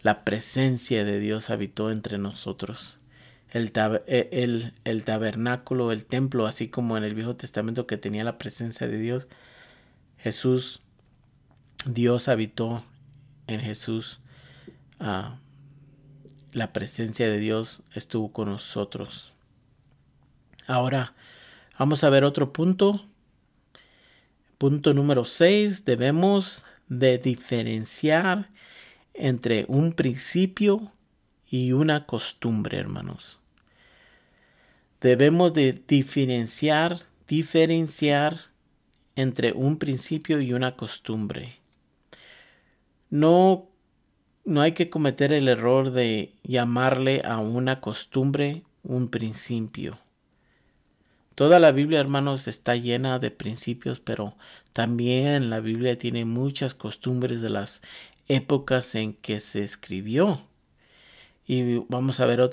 La presencia de Dios habitó entre nosotros. El tabernáculo, el templo, así como en el Viejo Testamento que tenía la presencia de Dios, Dios habitó en Jesús. La presencia de Dios estuvo con nosotros. Ahora, vamos a ver otro punto. Punto número 6. Debemos de diferenciar entre un principio y una costumbre, hermanos. Debemos de diferenciar entre un principio y una costumbre. No hay que cometer el error de llamarle a una costumbre un principio. Toda la Biblia, hermanos, está llena de principios, pero también la Biblia tiene muchas costumbres de las épocas en que se escribió. Y vamos a ver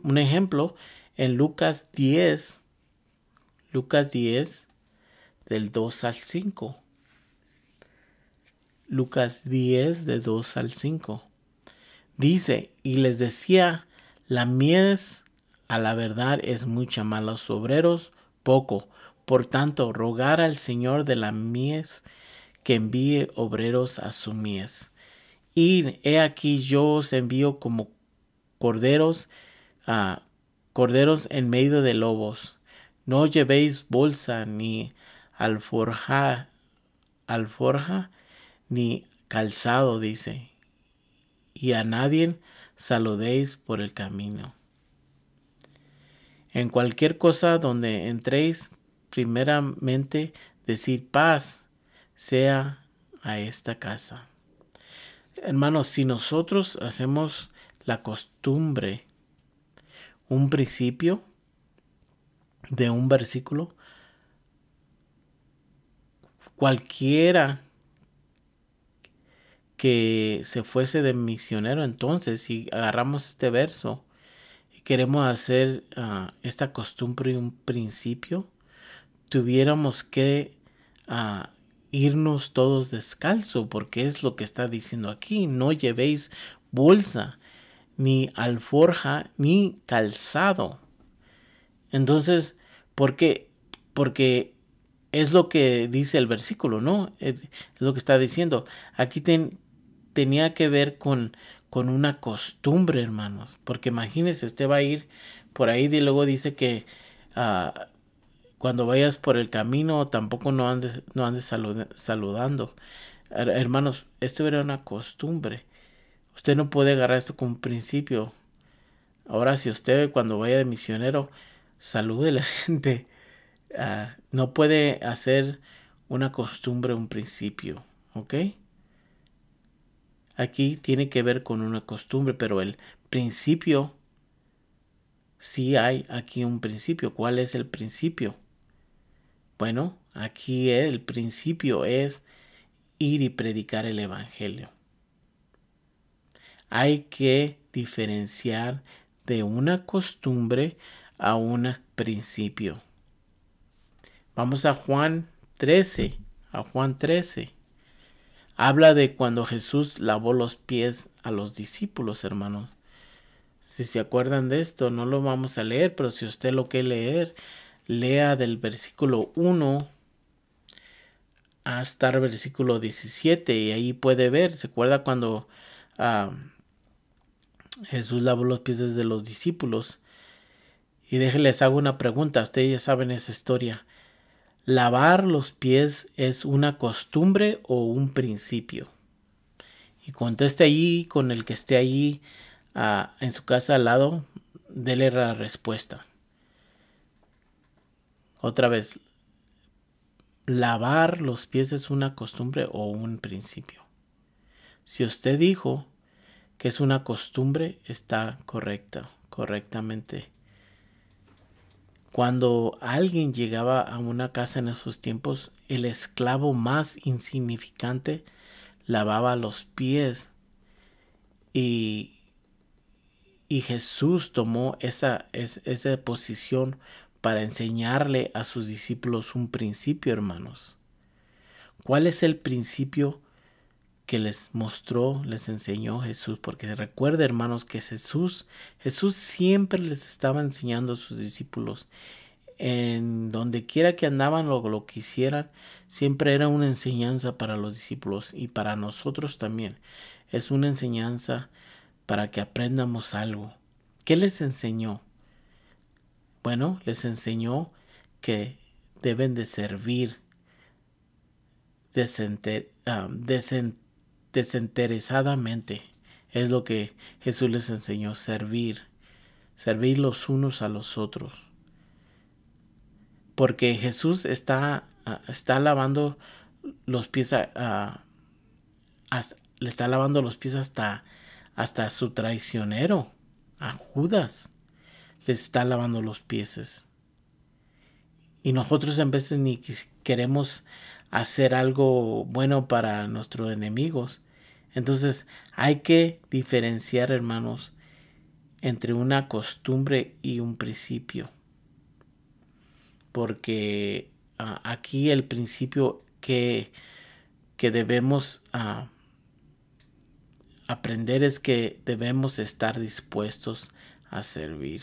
un ejemplo en Lucas 10, del 2 al 5. Lucas 10, de 2 al 5. Dice, y les decía, la mies a la verdad es mucha, mas los obreros poco. Por tanto, rogar al Señor de la mies que envíe obreros a su mies. Y he aquí yo os envío como corderos en medio de lobos. No llevéis bolsa, ni alforja, ni calzado, dice. Y a nadie saludéis por el camino. En cualquier cosa donde entréis, primeramente decid paz sea a esta casa. Hermanos, si nosotros hacemos la costumbre, un principio de un versículo, cualquiera que se fuese de misionero, entonces si agarramos este verso y queremos hacer esta costumbre un principio, tuviéramos que irnos todos descalzo, porque es lo que está diciendo aquí. No llevéis bolsa, ni alforja, ni calzado. Entonces, ¿por qué? Porque es lo que dice el versículo, ¿no? Es lo que está diciendo. Aquí tenía que ver con una costumbre, hermanos. Porque imagínese, usted va a ir por ahí y luego dice que cuando vayas por el camino tampoco no andes saludando. Hermanos, esto era una costumbre. Usted no puede agarrar esto como un principio. Ahora, si usted cuando vaya de misionero salude a la gente, no puede hacer una costumbre un principio, ¿ok? Aquí tiene que ver con una costumbre, pero el principio, sí hay aquí un principio. ¿Cuál es el principio? Bueno, aquí el principio es ir y predicar el evangelio. Hay que diferenciar de una costumbre a un principio. Vamos a Juan 13. Habla de cuando Jesús lavó los pies a los discípulos, hermanos. Si se acuerdan de esto, no lo vamos a leer, pero si usted lo quiere leer, lea del versículo 1 hasta el versículo 17 y ahí puede ver, ¿se acuerda cuando Jesús lavó los pies de los discípulos? Y déjenles hago una pregunta, ustedes ya saben esa historia. ¿Lavar los pies es una costumbre o un principio? Y conteste ahí con el que esté ahí en su casa al lado, dele la respuesta. Otra vez, ¿lavar los pies es una costumbre o un principio? Si usted dijo que es una costumbre, está correctamente. Cuando alguien llegaba a una casa en esos tiempos, el esclavo más insignificante lavaba los pies y Jesús tomó esa posición para enseñarle a sus discípulos un principio, hermanos. ¿Cuál es el principio que les mostró, les enseñó Jesús? Porque se recuerda, hermanos, que Jesús siempre les estaba enseñando a sus discípulos. En donde quiera que andaban o lo que hicieran, siempre era una enseñanza para los discípulos y para nosotros también. Es una enseñanza para que aprendamos algo. ¿Qué les enseñó? Bueno, les enseñó que deben de servir desinteresadamente. Es lo que Jesús les enseñó, servir los unos a los otros. Porque Jesús está lavando los pies, le está lavando los pies hasta su traicionero, a Judas, les está lavando los pies. Y nosotros en veces ni queremos hacer algo bueno para nuestros enemigos. Entonces hay que diferenciar, hermanos, entre una costumbre y un principio. Porque aquí el principio que debemos aprender es que debemos estar dispuestos a servir.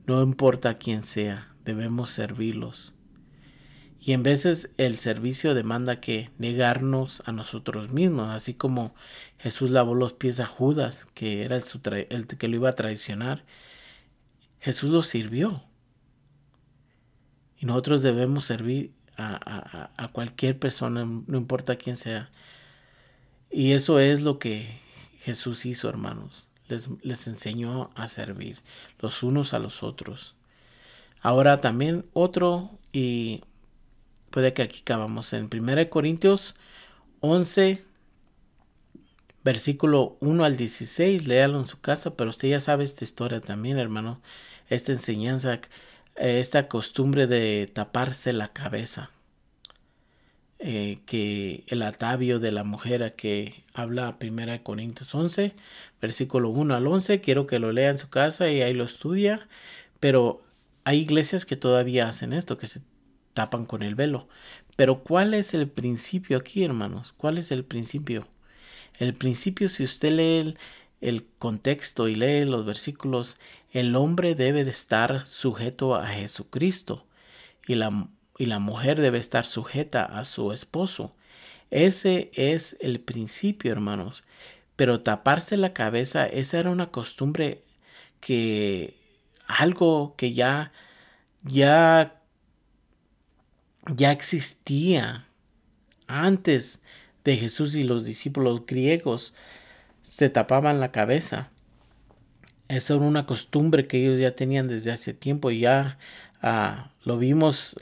No importa quién sea, debemos servirlos. Y en veces el servicio demanda que negarnos a nosotros mismos, así como Jesús lavó los pies a Judas, que era el que lo iba a traicionar. Jesús lo sirvió. Y nosotros debemos servir a cualquier persona, no importa quién sea. Y eso es lo que Jesús hizo, hermanos. Les enseñó a servir los unos a los otros. Ahora también otro, y puede que aquí acabamos en 1 Corintios 11, versículo 1 al 16. Léalo en su casa, pero usted ya sabe esta historia también, hermano. Esta enseñanza, esta costumbre de taparse la cabeza. Que el atavio de la mujer a que habla 1 Corintios 11, versículo 1 al 11, quiero que lo lea en su casa y ahí lo estudia, pero hay iglesias que todavía hacen esto, que se tapan con el velo. Pero ¿cuál es el principio aquí, hermanos? ¿Cuál es el principio? El principio, si usted lee el contexto y lee los versículos, el hombre debe de estar sujeto a Jesucristo y la mujer debe estar sujeta a su esposo. Ese es el principio, hermanos. Pero taparse la cabeza, esa era una costumbre algo que ya existía antes de Jesús, y los discípulos griegos se tapaban la cabeza. Esa era una costumbre que ellos ya tenían desde hace tiempo y ya lo vimos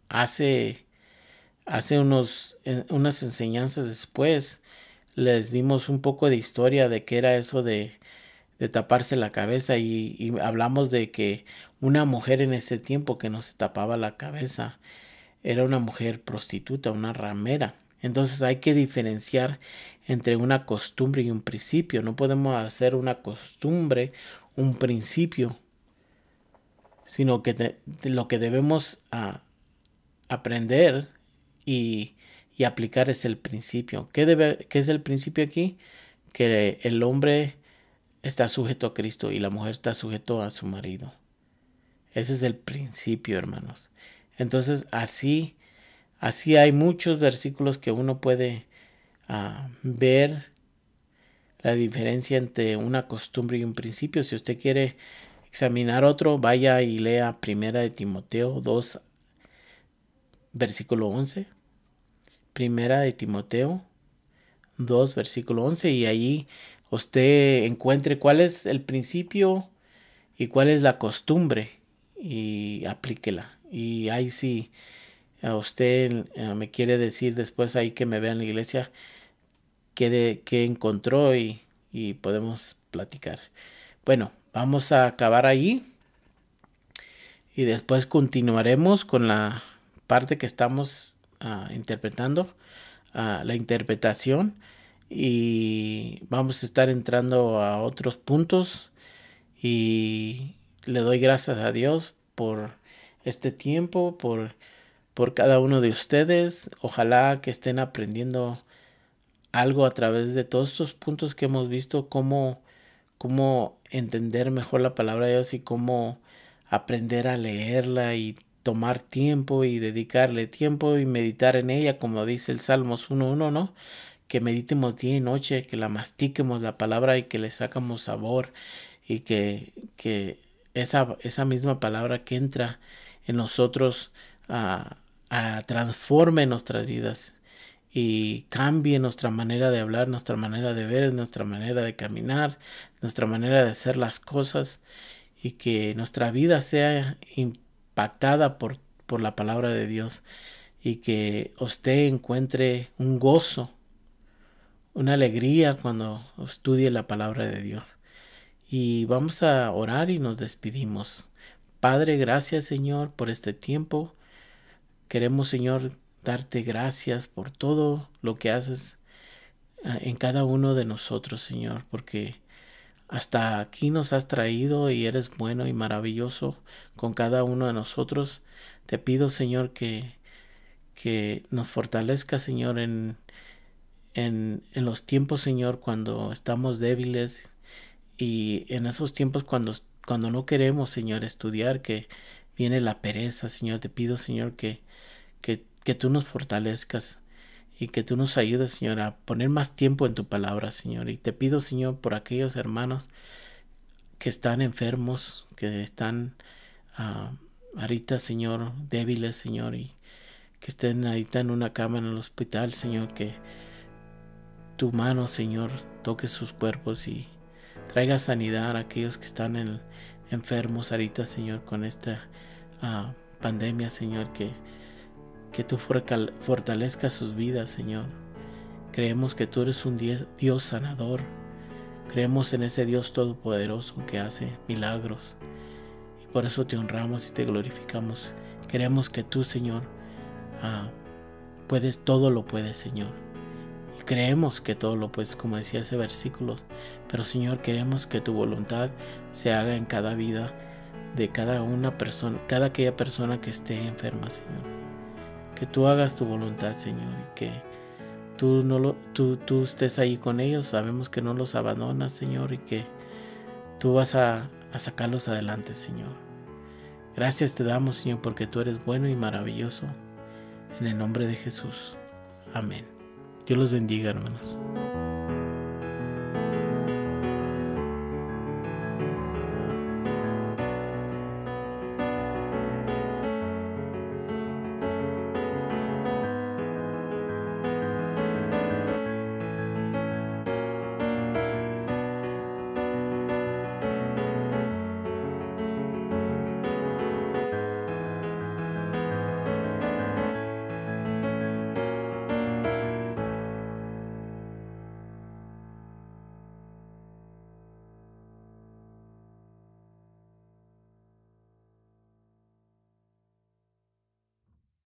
hace unas enseñanzas después. Les dimos un poco de historia de qué era eso de taparse la cabeza y hablamos de que una mujer en ese tiempo que no se tapaba la cabeza era una mujer prostituta, una ramera. Entonces hay que diferenciar entre una costumbre y un principio. No podemos hacer una costumbre un principio, sino que lo que debemos aprender y aplicar es el principio. ¿Qué es el principio aquí? Que el hombre está sujeto a Cristo y la mujer está sujeto a su marido. Ese es el principio, hermanos. Entonces así Así hay muchos versículos que uno puede ver la diferencia entre una costumbre y un principio. Si usted quiere examinar otro, vaya y lea 1 de Timoteo 2, versículo 11. 1 de Timoteo 2, versículo 11, y allí usted encuentre cuál es el principio y cuál es la costumbre y aplíquela. Y ahí sí, a usted me quiere decir después ahí que me vea en la iglesia qué encontró y podemos platicar. Bueno, vamos a acabar allí y después continuaremos con la parte que estamos interpretando, la interpretación, y vamos a estar entrando a otros puntos, y le doy gracias a Dios por este tiempo, por cada uno de ustedes. Ojalá que estén aprendiendo algo a través de todos estos puntos que hemos visto, cómo entender mejor la palabra de Dios y cómo aprender a leerla y tomar tiempo y dedicarle tiempo y meditar en ella, como dice el Salmos 1:1, ¿no? Que meditemos día y noche, que la mastiquemos la palabra y que le sacamos sabor, y que esa misma palabra que entra en nosotros transforme nuestras vidas y cambie nuestra manera de hablar, nuestra manera de ver, nuestra manera de caminar, nuestra manera de hacer las cosas, y que nuestra vida sea impactada por la palabra de Dios, y que usted encuentre un gozo, una alegría cuando estudie la palabra de Dios. Y vamos a orar y nos despedimos. Padre, gracias, Señor, por este tiempo. Queremos, Señor, darte gracias por todo lo que haces en cada uno de nosotros, Señor, porque hasta aquí nos has traído y eres bueno y maravilloso con cada uno de nosotros. Te pido, Señor, que nos fortalezca, Señor, en los tiempos, Señor, cuando estamos débiles, y en esos tiempos cuando no queremos, Señor, estudiar, que viene la pereza, Señor. Te pido, Señor, que tú nos fortalezcas y que tú nos ayudes, Señor, a poner más tiempo en tu palabra, Señor. Y te pido, Señor, por aquellos hermanos que están enfermos, que están ahorita, Señor, débiles, Señor, y que estén ahorita en una cama en el hospital, Señor, que tu mano, Señor, toque sus cuerpos y traiga sanidad a aquellos que están enfermos ahorita, Señor, con esta pandemia, Señor, que tú fortalezcas sus vidas, Señor. Creemos que tú eres un Dios sanador. Creemos en ese Dios todopoderoso que hace milagros, y por eso te honramos y te glorificamos. Queremos que tú, Señor, todo lo puedes, Señor. Y creemos que todo lo puedes, como decía ese versículo. Pero, Señor, queremos que tu voluntad se haga en cada vida de cada aquella persona que esté enferma, Señor. Que tú hagas tu voluntad, Señor, y que tú estés ahí con ellos. Sabemos que no los abandonas, Señor, y que tú vas a sacarlos adelante, Señor. Gracias te damos, Señor, porque tú eres bueno y maravilloso. En el nombre de Jesús. Amén. Dios los bendiga, hermanos.